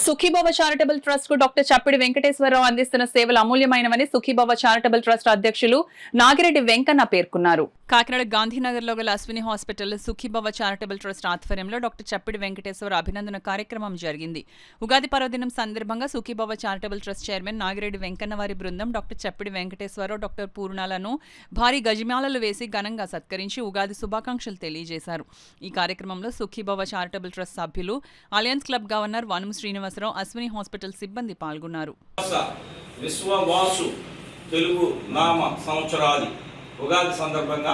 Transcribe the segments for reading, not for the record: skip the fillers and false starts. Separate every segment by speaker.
Speaker 1: Sukhibhava charitable trust కు doctor చప్పిడి వెంకటేశ్వరరావు అందిస్తున్న సేవలు అమూల్యమైనవని సుఖీభవ చారిటబుల్ ట్రస్ట్ అధ్యక్షులు నాగిరెడ్డి వెంకన్న పేర్కొన్నారు. కాకినాడ గాంధీనగర్ లో గల Ashwini hospital Sukhibhava charitable trust ఆధ్వర్యంలో డాక్టర్ చప్పిడి వెంకటేశ్వర అభినందన కార్యక్రమం జరిగింది. ఉగాది పర్వదినం సందర్భంగా Sukhibhava charitable trust chairman Nagireddy Venkanna వారి బృందం డాక్టర్ చప్పిడి వెంకటేశ్వరరావు, డాక్టర్ పూర్ణాలను భారీ గజమాలలు వేసి ఘనంగా సత్కరించి ఉగాది శుభాకాంక్షలు తెలియజేశారు. ఈ కార్యక్రమంలో సుఖీభవ చారిటబుల్ ట్రస్ట్ సభ్యులు, alliance club governor Vanumu Srinivasarao, Ashwini hospital సిబ్బంది పాల్గొన్నారు.
Speaker 2: విశ్వవాసు తెలుగు నామ సంవత్సరాది ఉగాది సందర్భంగా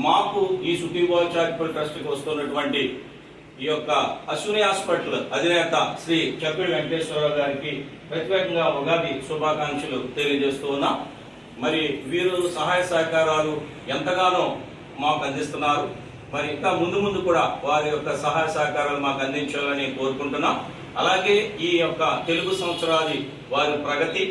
Speaker 2: మాకు ఈ సుఖీభవ చారిటబుల్ ట్రస్ట్కి వస్తున్నటువంటి ఈ యొక్క అశ్విని హాస్పిటల్ అధినేత శ్రీ చప్పిడి వెంకటేశ్వరరావు గారికి ప్రత్యేకంగా ఉగాది శుభాకాంక్షలు తెలియజేస్తూ ఉన్నాం. మరి వీరు సహాయ సహకారాలు ఎంతగానో మాకు అందిస్తున్నారు. మరి ఇంకా ముందు కూడా వారి యొక్క సహాయ సహకారాలు మాకు అందించాలని కోరుకుంటున్నాం. అలాగే ఈ యొక్క తెలుగు సంవత్సరాది వారి ప్రగతి,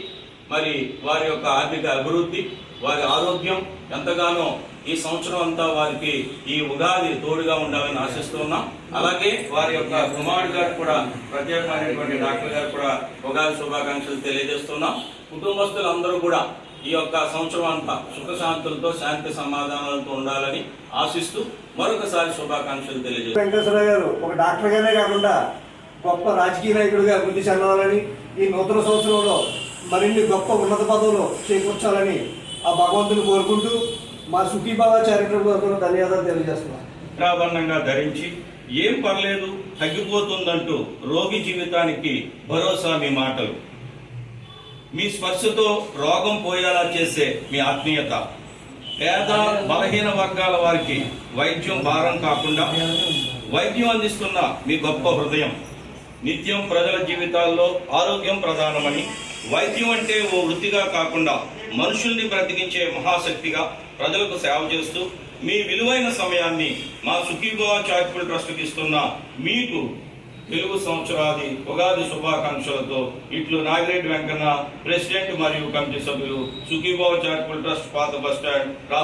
Speaker 2: మరి వారి యొక్క ఆర్థిక అభివృద్ధి, వారి ఆరోగ్యం ఎంతగానో ఈ సంవత్సరం అంతా వారికి ఈ ఉగాది తోడుగా ఉండాలని ఆశిస్తున్నాం. అలాగే వారి యొక్క కుమారుడు గారు కూడా ప్రత్యేకమైనటువంటి డాక్టర్ గారు కూడా ఉగాది శుభాకాంక్షలు తెలియజేస్తున్నాం. కుటుంబస్తులందరూ కూడా ఈ యొక్క సంవత్సరం అంతా సుఖశాంతులతో, శాంతి సమాధానాలతో ఉండాలని ఆశిస్తూ మరొకసారి శుభాకాంక్షలు తెలియజేస్తున్నాం.
Speaker 3: వెంకటేశ్వర గారు ఒక డాక్టర్ గానే కాకుండా గొప్ప రాజకీయ నాయకుడిగా అభివృద్ధి చెందాలని, ఈ నూతన సంవత్సరంలో మరిన్ని గొప్ప ఉన్నత పదవులు చేకూర్చాలని ఆ భగవంతుని కోరుకుంటూ మా సుఖీభవ చారిటబుల్ ధన్యవాదాలు తెలియజేస్తున్నాం.
Speaker 2: ఆభరణంగా ధరించి ఏం పర్లేదు తగ్గిపోతుందంటూ రోగి జీవితానికి భరోసా మీ మాటలు, మీ స్పర్శతో రోగం పోయేలా చేసే మీ ఆత్మీయత, పేద బలహీన వర్గాల వారికి వైద్యం భారం కాకుండా వైద్యం అందిస్తున్న మీ గొప్ప హృదయం, నిత్యం ప్రజల జీవితాల్లో ఆరోగ్యం ప్రధానమని, వైద్యం అంటే ఓ వృత్తిగా కాకుండా మనుషుల్ని బ్రతికించే మహాశక్తిగా ప్రజలకు సేవ చేస్తూ మీ విలువైన సమయాన్ని మా సుఖీభవ చారిటబుల్ ట్రస్ట్కి ఇస్తున్న మీకు తెలుగు సంవత్సరాది ఉగాది శుభాకాంక్షలతో ఇట్లు నాగిరెడ్డి వెంకన్న, ప్రెసిడెంట్ మరియు కమిటీ సభ్యులు, సుఖీభవ చారిటబుల్ ట్రస్ట్, పాత బస్టాండ్.